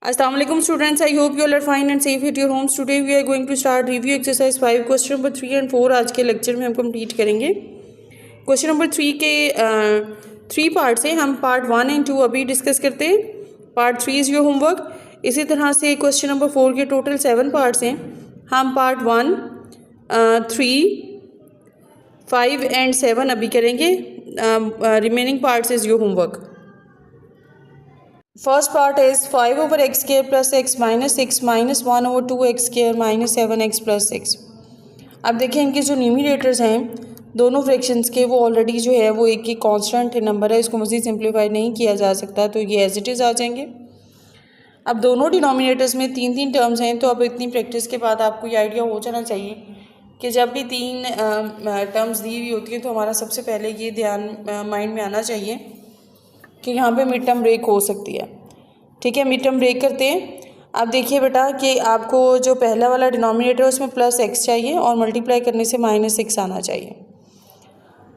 Assalamualaikum students, I hope you all are fine and safe at your homes. Today we are going to start review exercise 5 question number 3 and 4 आज के lecture में हम complete करेंगे। Question number 3 के 3 parts हैं, हम part 1 and 2 अभी discuss करते हैं। Part 3 is your homework. इसी तरह से क्वेश्चन नंबर 4 के टोटल 7 पार्ट्स हैं, हम पार्ट 1, 3, 5 एंड 7 अभी करेंगे। Remaining parts is your homework. First part is 5 over x square plus x minus 6 minus 1 over 2x square minus 7x plus 6। अब देखिए इनके जो न्यूमिनेटर्स हैं दोनों फ्रैक्शंस के, वो ऑलरेडी जो है वो एक कांस्टेंट नंबर है, इसको मज़ीद सिंप्लीफाई नहीं किया जा सकता, तो ये एज इट इज़ आ जाएंगे। अब दोनों डिनोमिनेटर्स में 3 टर्म्स हैं, तो अब इतनी प्रैक्टिस के बाद आपको ये आइडिया हो जाना चाहिए कि जब भी 3 टर्म्स दी हुई होती हैं तो हमारा सबसे पहले ये ध्यान माइंड में आना चाहिए कि यहाँ पे मिड टर्म ब्रेक हो सकती है। ठीक है, मिड टर्म ब्रेक करते हैं। अब देखिए बेटा कि आपको जो पहला वाला डिनोमिनेटर है उसमें प्लस एक्स चाहिए और मल्टीप्लाई करने से माइनस 6 आना चाहिए।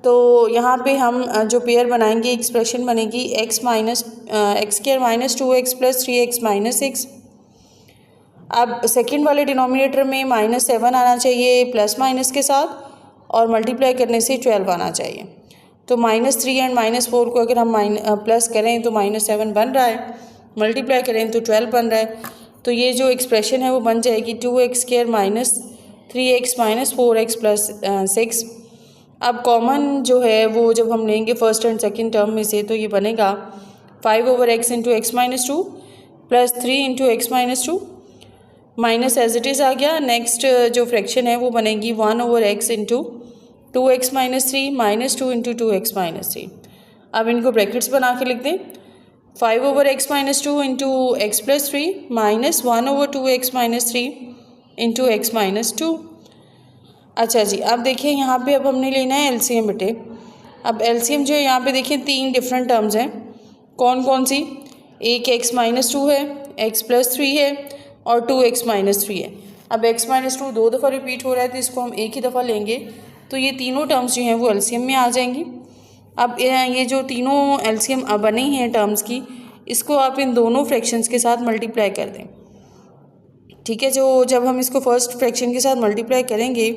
तो यहाँ पे हम जो पेयर बनाएंगे, एक्सप्रेशन बनेगी x square minus 2x plus 3x minus 6। अब सेकेंड वाले डिनोमिनेटर में -7 आना चाहिए प्लस माइनस के साथ और मल्टीप्लाई करने से 12 आना चाहिए। तो -3 एंड -4 को अगर हम प्लस करें तो -7 बन रहा है, मल्टीप्लाई करें तो 12 बन रहा है। तो ये जो एक्सप्रेशन है वो बन जाएगी 2x square minus 3x minus 4x plus 6। अब कॉमन जो है वो जब हम लेंगे फर्स्ट एंड सेकंड टर्म में से, तो ये बनेगा 5 over x into x minus 2 plus 3 into x minus 2 minus as it is आ गया। नेक्स्ट जो फ्रैक्शन है वो बनेगी 1 over x into 2x minus 3 minus 2 into 2x minus 3। अब इनको ब्रैकेट्स बना के लिख दें, 5 over x minus 2 into x plus 3 minus 1 over 2x minus 3 into x minus 2। अच्छा जी, अब देखिए यहाँ पे अब हमने लेना है एलसीएम बेटे। अब एलसीएम जो है यहाँ पे देखिए 3 डिफरेंट टर्म्स हैं, कौन कौन सी? एक x माइनस 2 है, x प्लस 3 है और 2x माइनस 3 है। अब x माइनस 2 2 दफ़ा रिपीट हो रहा है तो इसको हम एक ही दफ़ा लेंगे, तो ये तीनों टर्म्स जो हैं वो एलसीएम में आ जाएंगी। अब ये जो तीनों एलसीएम बने हैं टर्म्स की, इसको आप इन दोनों फ्रैक्शंस के साथ मल्टीप्लाई कर दें। ठीक है, जो जब हम इसको फर्स्ट फ्रैक्शन के साथ मल्टीप्लाई करेंगे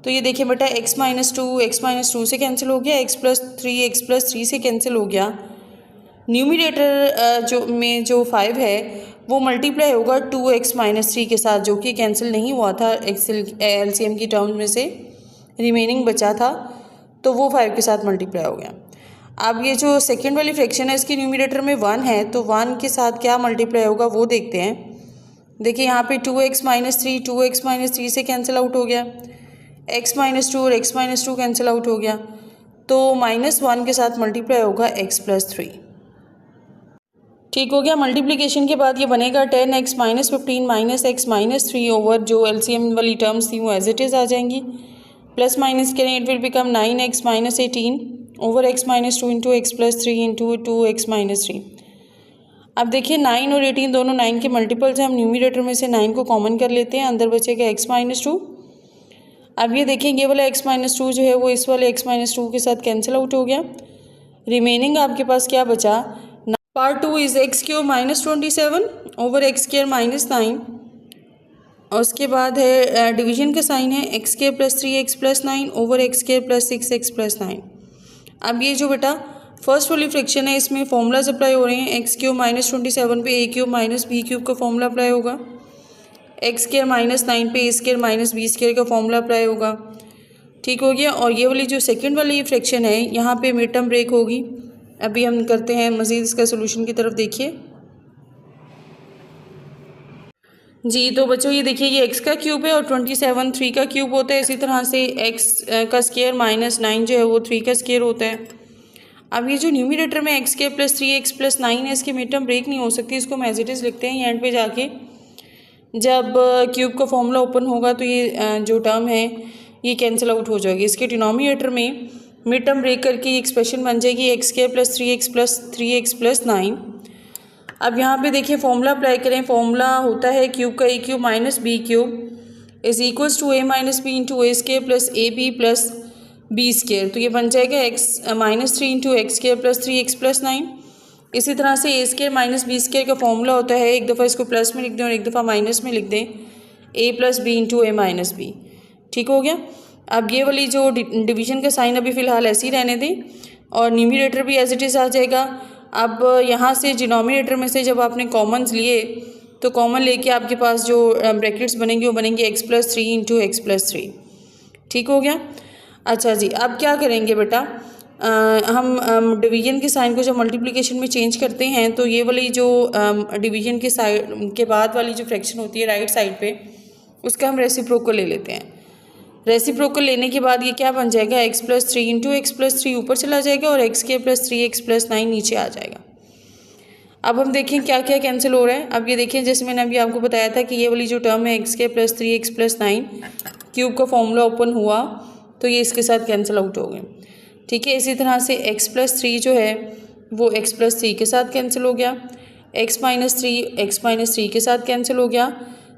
तो ये देखिए बेटा x माइनस 2 से कैंसिल हो गया, x प्लस 3 से कैंसिल हो गया। न्यूमिनेटर जो 5 है वो मल्टीप्लाई होगा 2x माइनस 3 के साथ, जो कि कैंसिल नहीं हुआ था एलसीएम की टर्म्स में से, रिमेनिंग बचा था, तो वो 5 के साथ मल्टीप्लाई हो गया। अब ये जो सेकेंड वाली फ्रैक्शन है इसकी न्यूमिनेटर में 1 है, तो 1 के साथ क्या मल्टीप्लाई होगा वो देखते हैं। देखिए यहाँ पे 2x माइनस 3 से कैंसिल आउट हो गया, x माइनस 2 और x माइनस 2 कैंसिल आउट हो गया, तो -1 के साथ मल्टीप्लाई होगा x प्लस 3। ठीक हो गया। मल्टीप्लिकेशन के बाद ये बनेगा 10x minus 15 minus x minus 3 over जो एलसीएम वाली टर्म्स थी वो एज इट इज़ आ जाएंगी। प्लस माइनस करें, it will become 9x minus 18 over x minus 2 into x plus 3 into 2x minus 3। अब देखिए 9 और 18 दोनों 9 के मल्टीपल्स हैं, हम न्यूमिनेटर में से 9 को कॉमन कर लेते हैं, अंदर बचेगा x माइनस 2। अब ये देखें ये वाला x माइनस 2 जो है वो इस वाले x माइनस 2 के साथ कैंसिल आउट हो गया। रिमेनिंग आपके पास क्या बचा? Part 2 is x cube minus 27 over x square minus 9 और उसके बाद है डिवीजन का साइन है x square plus 3x plus 9 over x square plus 6x plus 9। अब ये जो बेटा फर्स्ट वाली फ्रैक्शन है इसमें फॉर्मूलाज अप्लाई हो रहे हैं। एक्स क्यूब माइनस 27 पे a cube minus b cube का फॉर्मूला अप्लाई होगा, एक्स स्क्वायर माइनस 9 पे a square minus b square का फॉर्मूला अप्लाई होगा। ठीक हो गया। और ये वाली जो सेकेंड वाली फ्रैक्शन है यहाँ पे मिड टर्म ब्रेक होगी। अभी हम करते हैं मज़ीद इसका सोल्यूशन की तरफ। देखिए जी, तो बच्चों ये देखिए ये x का क्यूब है और 27 3 का क्यूब होता है, इसी तरह से x का स्क्वायर माइनस 9 जो है वो 3 का स्क्वायर होता है। अब ये जो न्यूमिनेटर में x square plus 3x plus 9 है इसकी मिड टर्म ब्रेक नहीं हो सकती, इसको हम एज इट इज़ लिखते हैं। एंड पे जाके जब क्यूब का फॉर्मूला ओपन होगा तो ये जो टर्म है ये कैंसिल आउट हो जाएगी। इसके डिनोमिनेटर में मिड टर्म ब्रेक करके ये एक्सप्रेशन बन जाएगी x square plus 3x plus 9। अब यहाँ पे देखिए फॉर्मूला अप्लाई करें, फॉर्मूला होता है क्यूब का a cube minus b cube is equals to a minus b into a square plus a b plus b square. तो ये बन जाएगा x minus 3 into x square plus 3x plus 9 इसी तरह से a square minus b square का formula होता है, एक दफ़ा इसको प्लस में लिख दें और एक दफ़ा माइनस में लिख दें, ए प्लस बी इंटू ए माइनस बी। ठीक हो गया। अब ये वाली जो डिवीजन का साइन अभी फ़िलहाल ऐसे ही रहने दें और न्यूमरेटर भी एज इट इज़ आ जाएगा। अब यहाँ से डिनोमिनेटर में से जब आपने कॉमन्स लिए तो कॉमन लेके आपके पास जो ब्रैकेट्स बनेंगे वो बनेंगे x plus three into x plus three. ठीक हो गया। अच्छा जी, अब क्या करेंगे बेटा, हम डिवीजन के साइन को जब मल्टीप्लिकेशन में चेंज करते हैं तो ये वाली जो डिवीजन के साइड के बाद वाली जो फ्रैक्शन होती है राइट साइड पे, उसका हम रेसिप्रोकल ले लेते हैं। रेसिप्रोकल लेने के बाद ये क्या बन जाएगा, x plus three into x plus three ऊपर चला जाएगा और एक्स के plus three x plus nine नीचे आ जाएगा। अब हम देखें क्या क्या कैंसिल हो रहा है। अब ये देखें, जैसे मैंने अभी आपको बताया था कि ये वाली जो टर्म है एक्स के plus three x plus nine cube का फॉर्मूला ओपन हुआ तो ये इसके साथ कैंसिल आउट हो गए। ठीक है। इसी तरह से एक्स प्लस थ्री जो है वो एक्स प्लस थ्री के साथ कैंसिल हो गया, एक्स माइनस थ्री के साथ कैंसिल हो गया।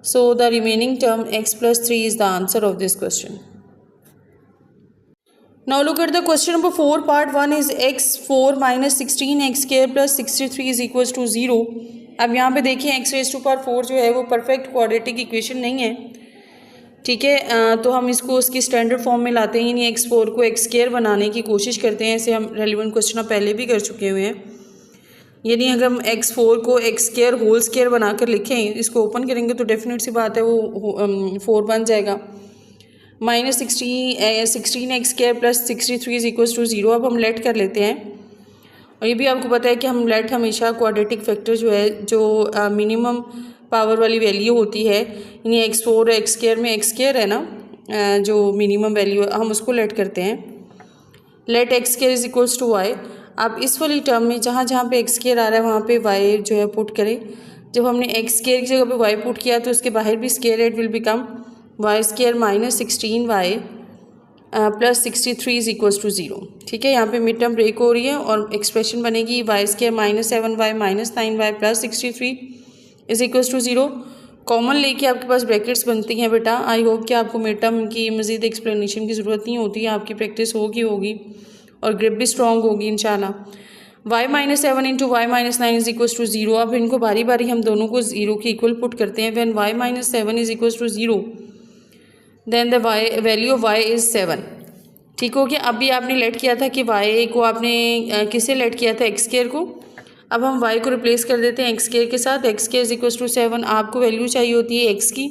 So the remaining term x plus three is the answer of this question. Now look at the question number 4 part 1 is x4 minus 16 x square plus 63 is equals to 0। अब यहाँ पे देखिए x raise to power 4 जो है वो perfect quadratic equation नहीं है। ठीक है, तो हम इसको उसकी स्टैंडर्ड फॉर्म में लाते हैं, यानी x4 को x स्क्वायर बनाने की कोशिश करते हैं। ऐसे हम रेलिवेंट क्वेश्चन पहले भी कर चुके हुए हैं। यानी अगर हम x4 को x स्क्वायर होल स्क्वायर बनाकर लिखें, इसको ओपन करेंगे तो डेफिनेट सी बात है वो 4 बन जाएगा। Minus 16 x square plus 63 is equals to 0। अब हम लेट कर लेते हैं और ये भी आपको पता है कि हम लेट हमेशा क्वाड्रेटिक फैक्टर जो है जो मिनिमम पावर वाली वैल्यू होती है, यानी x4 एक्स स्क्वायर में एक्स स्क्वायर है ना जो मिनिमम वैल्यू, हम उसको लेट करते हैं। Let x square is equals to y. अब इस वाली टर्म में जहाँ जहाँ पे एक्स स्क्वायर आ रहा है वहाँ पे वाई जो है पुट करें। जब हमने एक्स स्क्वायर की जगह पे वाई पुट किया तो उसके बाहर भी square it will become y square minus 16 y plus 63 is equals to 0। ठीक है, यहाँ पे मिड टर्म ब्रेक हो रही है और एक्सप्रेशन बनेगी y square minus 7 y minus 9 y plus 63 is equals to 0। Common लेके आपके पास ब्रैकेट्स बनती हैं बेटा। आई होप कि आपको मिड टर्म की मज़ीद एक्सप्लेनेशन की ज़रूरत नहीं होती है, आपकी प्रैक्टिस होगी और ग्रिप भी स्ट्रॉन्ग होगी इंशाल्लाह। Y minus 7 into y minus 9 is equals to 0। अब इनको बारी बारी हम दोनों को 0 के इक्वल पुट करते हैं। When y minus 7 is equals to 0 then the value of y is 7। ठीक हो गया। अभी आपने लेट किया था कि वाई को आपने किससे लेट किया था, एक्स स्क्वायर को। अब हम वाई को रिप्लेस कर देते हैं एक्स स्क्वायर के साथ। X square is equals to 7। आपको वैल्यू चाहिए होती है एक्स की,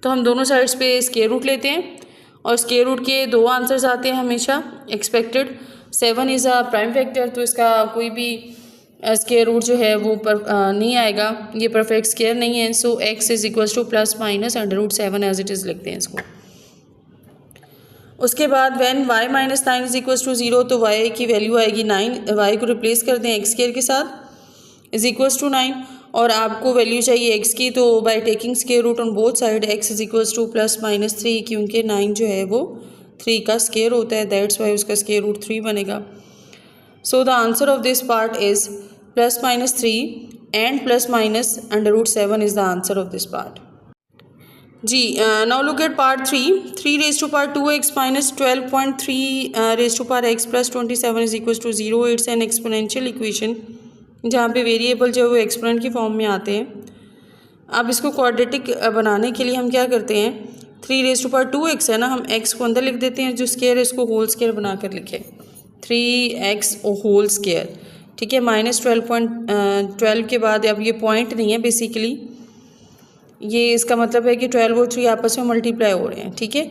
तो हम दोनों साइड्स पे स्क्वायर रूट लेते हैं और स्क्वायर रूट के दो आंसर्स आते हैं हमेशा expected. 7 is a prime factor, तो इसका कोई भी स्क्वायर रूट जो है वो नहीं आएगा, ये परफेक्ट स्क्वायर नहीं है। So x is equals to plus minus under root 7 as it is लिखते हैं इसको। उसके बाद when y minus 9 is equals to 0 तो वाई की वैल्यू आएगी 9। वाई को रिप्लेस कर दें एक्स स्क्वायर के साथ इज इक्वल्स टू 9 और आपको वैल्यू चाहिए एक्स की, तो by taking square root on both side x is equals to plus minus 3, क्योंकि 9 जो है वो 3 का स्क्वायर होता है, दैट्स वाई उसका स्क्वायर रूट 3 बनेगा। So the answer of this part is plus minus 3 and plus minus under root 7 is the answer of this part. जी, now look at part 3 raise to power 2x minus 12.3 raise to power x plus 27 is equal to 0। It's an exponential equation जहाँ पे variable जो है वो exponent की form में आते हैं। अब इसको क्वाड्रेटिक बनाने के लिए हम क्या करते हैं, 3 रेज टू पावर 2x है ना, हम x को अंदर लिख देते हैं, जो स्क्वायर है इसको होल स्क्वायर बनाकर लिखे 3x होल स्क्वायर। ठीक है, माइनस 12 के बाद अब ये पॉइंट नहीं है, बेसिकली ये इसका मतलब है कि 12 और 3 आपस में मल्टीप्लाई हो रहे हैं। ठीक है,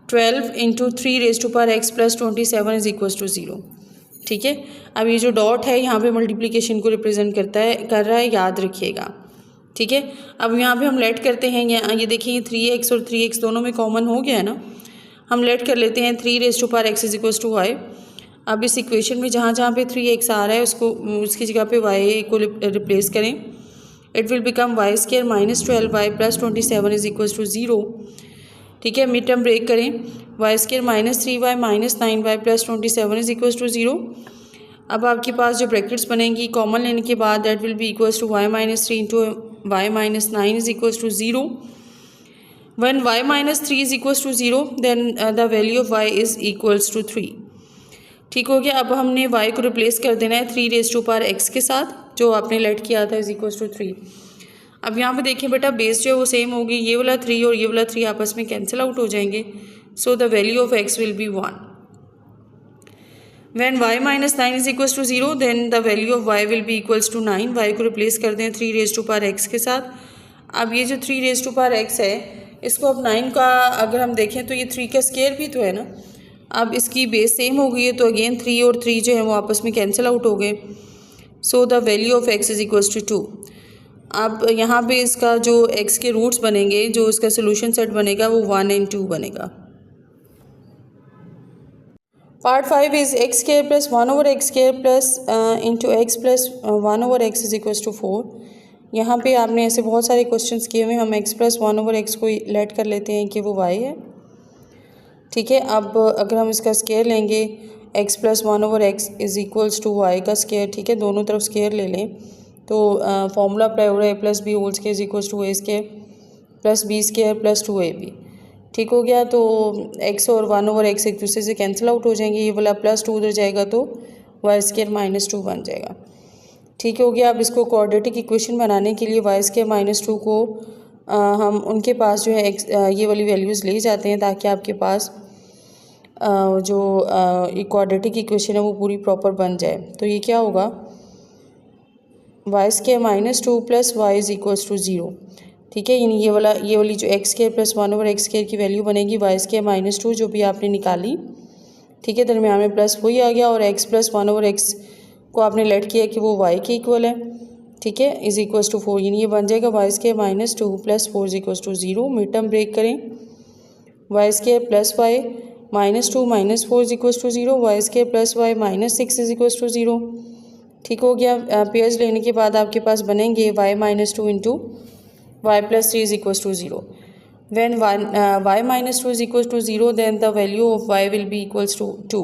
12 into 3 raise to power x plus 27 is equal to 0। ठीक है, अब ये जो डॉट है यहाँ पे मल्टीप्लिकेशन को रिप्रेजेंट कर रहा है, याद रखिएगा। ठीक है, अब यहाँ पे हम लेट करते हैं, ये देखिए 3x और 3x दोनों में कॉमन हो गया है ना, हम लेट कर लेते हैं 3 raise to power x is equal to y. अब इस इक्वेशन में जहाँ जहाँ पे 3x आ रहा है उसकी जगह पे y को रिप्लेस करें। It will become y square minus 12 y plus 27 is equal to 0। ठीक है, मिड टर्म ब्रेक करें, y square minus 3 y minus 9 y plus 27 is equal to 0। अब आपके पास जो ब्रैकेट्स बनेंगी कॉमन लेने के बाद that will be equals to y minus 3 into y minus 9 is equals to 0। When y minus 3 is equals to 0 then the value of y is equals to 3। ठीक हो गया। अब हमने y को रिप्लेस कर देना है 3 रेज़ टू पावर x के साथ, जो आपने लेट किया था, इज इक्वल टू 3। अब यहाँ पे देखिए बेटा, बेस जो है वो सेम होगी, ये वाला 3 और ये वाला 3 आपस में कैंसिल आउट हो जाएंगे। सो the value of x will be 1। When y minus 9 is equals to 0, then the value of y will be equals to 9। y को रिप्लेस कर दें 3 रेज़ टू पावर x के साथ। अब ये जो 3 रेज़ टू पावर x है, इसको अब 9 का अगर हम देखें तो ये 3 का स्केयर भी तो है ना। अब इसकी बेस सेम हो गई है, तो अगेन 3 और 3 जो है वो आपस में कैंसिल आउट हो गए। So the value of x is equals to 2। अब यहाँ पे इसका जो x के रूट्स बनेंगे, जो इसका सोल्यूशन सेट बनेगा वो 1 and 2 बनेगा। Part 5 is x square plus 1 over x square plus into x plus 1 over x is equals to 4। यहाँ पे आपने ऐसे बहुत सारे क्वेश्चंस किए हुए, हम x प्लस 1 ओवर एक्स को लेट कर लेते हैं कि वो y है। ठीक है, अब अगर हम इसका स्केयर लेंगे x plus 1 over x is equals to y का स्केयर, ठीक है, दोनों तरफ स्केयर ले लें तो फॉर्मूला अप्लाई हो रहा है plus b whole square is equals to a square plus b square plus 2ab। ठीक हो गया। तो x और 1 ओवर एक्स एक दूसरे से कैंसिल आउट हो जाएंगे, ये वाला प्लस 2 उधर जाएगा तो वाई स्केयर माइनस 2 बन जाएगा। ठीक हो गया। अब इसको क्वाड्रेटिक इक्वेशन बनाने के लिए वाई स्केयर माइनस 2 को हम उनके पास जो है ये वाली वैल्यूज़ ले जाते हैं, ताकि आपके पास जो क्वाड्रेटिक इक्वेशन है वो पूरी प्रॉपर बन जाए। तो ये क्या होगा, y square minus 2 plus y is equals to 0। ठीक है, यानी ये वाली जो x square plus 1 over x square की वैल्यू बनेगी वाई स्केयर माइनस 2 जो भी आपने निकाली। ठीक है, दरमियान में प्लस वही आ गया, और एक्स प्लस 1 ओवर एक्स को आपने लेट किया कि वो वाई के इक्वल है। ठीक है, इज इक्वल्स टू 4, यानी ये बन जाएगा y square minus 2 plus 4 is equals to 0। Mid term break करें, y square plus y minus 2 minus 4 is equals to 0, y square plus y minus 6 is equals to 0। ठीक हो गया। पेयर्स लेने के बाद आपके पास बनेंगे y minus 2 into y plus 3 is equals to 0। When y minus 2 is equals to 0, then the value of y will be equals to 2।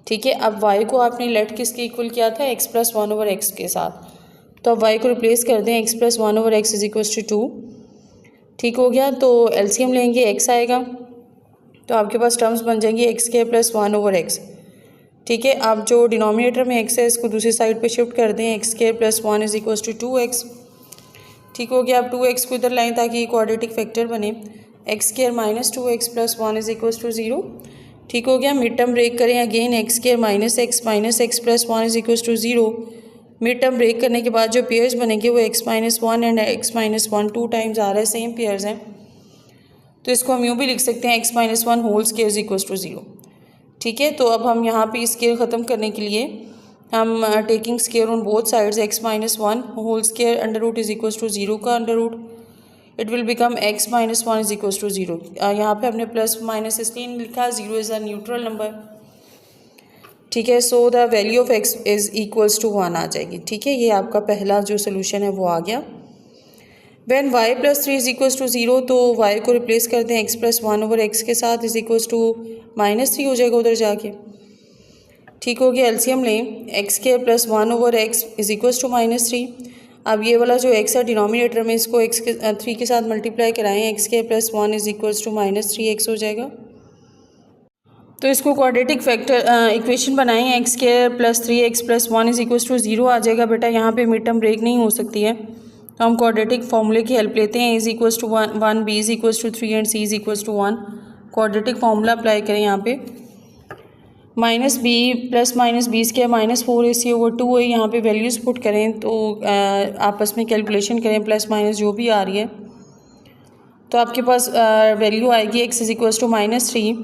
ठीक है, अब y को आपने लेट किसके इक्वल किया था, x प्लस 1 ओवर एक्स के साथ, तो अब y को रिप्लेस कर दें x plus 1 over x is equals to 2। ठीक हो गया। तो एलसीएम लेंगे, x आएगा तो आपके पास टर्म्स बन जाएंगी x square plus 1 over x. ठीक है, आप जो डिनोमिनेटर में x है इसको दूसरी साइड पे शिफ्ट कर दें, x square plus 1 is equals to 2x। ठीक हो गया। आप 2x को इधर लाएं ताकि क्वाड्रेटिक फैक्टर बने, x square minus 2x plus 1 is equals to 0। ठीक हो गया। मिड टर्म ब्रेक करें, again x square minus x plus 1 is equals to 0। Mid term break करने के बाद जो पेयर्स बनेंगे वो x minus 1 and x minus 1 2 times आ रहा है, सेम पेयर्स हैं, तो इसको हम यूँ भी लिख सकते हैं x minus 1 whole square is equals to 0। ठीक है, तो अब हम यहाँ पे स्क्वायर ख़त्म करने के लिए हम taking square on both sides, x minus 1 whole square under root is equals to 0 का under root, it will become x minus 1 is equals to 0। यहाँ पे हमने प्लस माइनस इसलिए लिखा, 0 इज़ अ न्यूट्रल नंबर। ठीक है, so the value of x is equals to 1 आ जाएगी। ठीक है, ये आपका पहला जो सोल्यूशन है वो आ गया। When y plus 3 is equals to 0, तो y को रिप्लेस करते हैं x प्लस 1 ओवर एक्स के साथ, इज इक्वल्स टू माइनस 3 हो जाएगा उधर जाके। ठीक हो गया। एलसीएम लें, x square plus 1 over x is equals to minus 3। अब ये वाला जो x है डिनोमिनेटर में, इसको x के 3 के साथ मल्टीप्लाई कराएं, x square plus 1 is equals to minus 3x हो जाएगा। तो इसको क्वाड्रेटिक फैक्टर इक्वेशन बनाएं, x square plus 3x plus 1 is equals to 0 आ जाएगा। बेटा यहाँ पे मिड टर्म ब्रेक नहीं हो सकती है, तो हम क्वाड्रेटिक फॉर्मूले की हेल्प लेते हैं, is equals to 1 b is equals to 3 and c is equals to 1। Quadratic formula apply करें यहाँ पे, minus b plus minus b square minus 4ac over 2 है। यहाँ पे वैल्यूज़ पुट करें तो आपस में कैलकुलेशन करें, प्लस माइनस जो भी आ रही है, तो आपके पास वैल्यू आएगी x is equals to minus 3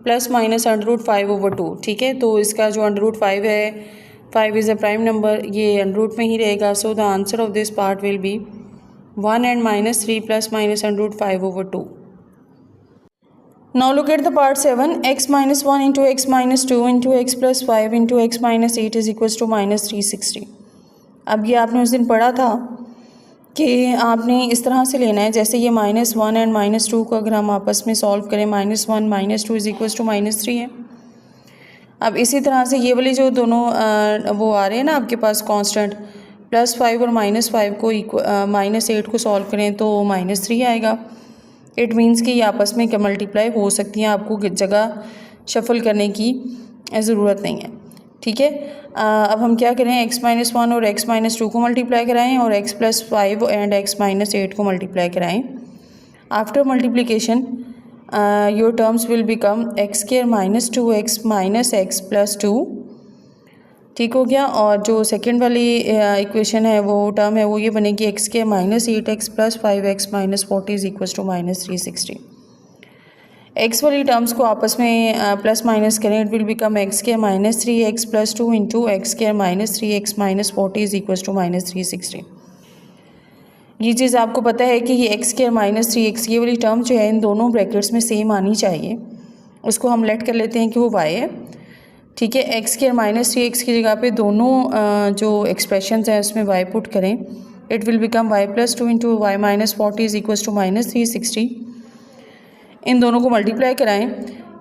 plus minus under root 5 over 2। ठीक है, तो इसका जो अंडर रूट 5 है, 5 इज़ अ प्राइम नंबर, ये अंडर रूट में ही रहेगा। So the answer of this part will be 1 and minus 3 plus minus under root 5 over 2। Now look at the part 7, x minus 1 into x minus 2 into x plus 5 into x minus 8 is equals to minus 360। अब ये आपने उस दिन पढ़ा था कि आपने इस तरह से लेना है, जैसे ये माइनस 1 एंड माइनस 2 को अगर हम आपस में सॉल्व करें, minus 1 minus 2 is equals to minus 3 है। अब इसी तरह से ये वाले जो दोनों वो आ रहे हैं ना आपके पास कांस्टेंट, प्लस 5 और माइनस 5 को माइनस 8 को सॉल्व करें तो माइनस 3 आएगा। इट मीन्स कि ये आपस में मल्टीप्लाई हो सकती हैं, आपको जगह शफल करने की ज़रूरत नहीं है। ठीक है, अब हम क्या करें, x-1 और x-2 को मल्टीप्लाई कराएं और x+5 एंड x-8 को मल्टीप्लाई कराएं। After multiplication your terms will become x²-2x -x+2। ठीक हो गया। और जो सेकंड वाली इक्वेशन है वो टर्म है वो ये बनेगी x² -8x + 5x - 40 = -360। x वाली टर्म्स को आपस में प्लस माइनस करें, it will become x² -3x + 2 into x² -3x - 40 = -360। ये चीज़ आपको पता है कि ये x² -3x ये वाली टर्म जो है इन दोनों ब्रैकेट्स में सेम आनी चाहिए। उसको हम लेट कर लेते हैं कि वो y है। ठीक है, x² -3x की जगह पे दोनों जो एक्सप्रेशंस हैं उसमें y पुट करें, it will become y + 2 into y - 40 = -360। इन दोनों को मल्टीप्लाई कराएं,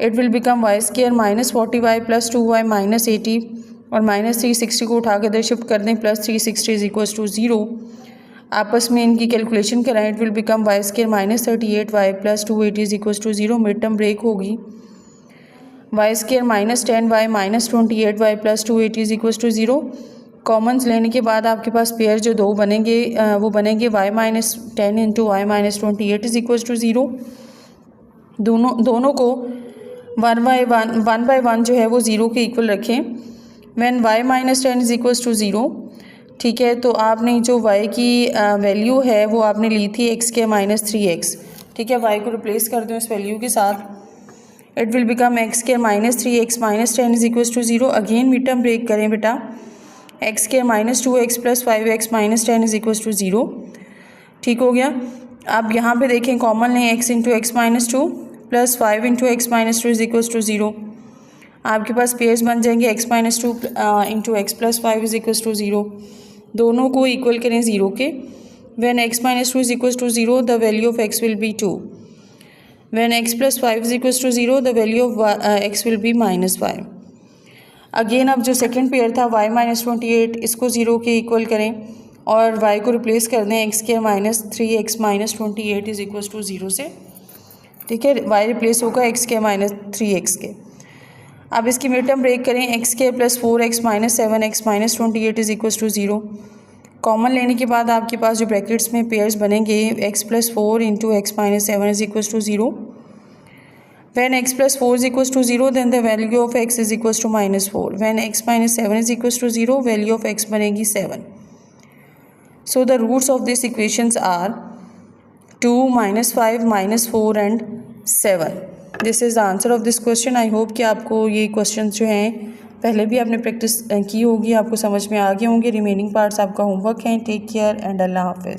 it will become y² -40y + 2y - 80 और -360 को उठा के इधर शिफ्ट कर दें, +360 = 0। आपस में इनकी कैलकुलेशन कराएं, it will become y² -38y + 280 = 0। Mid term break होगी, y² -10y -28y + 280 = 0। कॉमन्स लेने के बाद आपके पास पेयर जो दो बनेंगे वो बनेंगे y -10 इंटू y -28 = 0। दोनों को 1 बाय 1 जो है वो 0 के इक्वल रखें। व्हेन y -10 = 0, ठीक है, तो आपने जो y की वैल्यू है वो आपने ली थी x² -3x। ठीक है, y को रिप्लेस कर दो इस वैल्यू के साथ, it will become x² -3x -10 = 0। Again mid term break करें बेटा, x² -2x + 5x -10 = 0। ठीक हो गया। अब यहाँ पे देखें कॉमन लें, x into x -2 + 5 into x -2 = 0। आपके पास पेयर्स बन जाएंगे x -2 इंटू x + 5 = 0। दोनों को इक्वल करें 0 के। When x -2 = 0 the value of x will be 2। When x + 5 = 0 the value of x will be -5। Again अब जो सेकंड पेयर था y -28 इसको 0 के इक्वल करें और y को रिप्लेस कर दें x² -3x -28 = 0 से। ठीक है, y रिप्लेस होगा x² -3x के। अब इसकी मिड टर्म ब्रेक करें, x² + 4x -7x -28 = 0। कॉमन लेने के बाद आपके पास जो ब्रैकेट्स में पेयर्स बनेंगे x + 4 into x -7 = 0। When x + 4 = 0 then the value of x is equals to -4. When x - 7 = 0 value of x बनेगी 7. So the roots of these equations are 2, -5, -4 and 7. This is the answer of this question. I hope कि आपको ये questions जो हैं पहले भी आपने practice की होगी, आपको समझ में आ गए होंगे। रिमेनिंग पार्ट्स आपका होमवर्क हैं। टेक केयर एंड अल्लाह हाफिज़।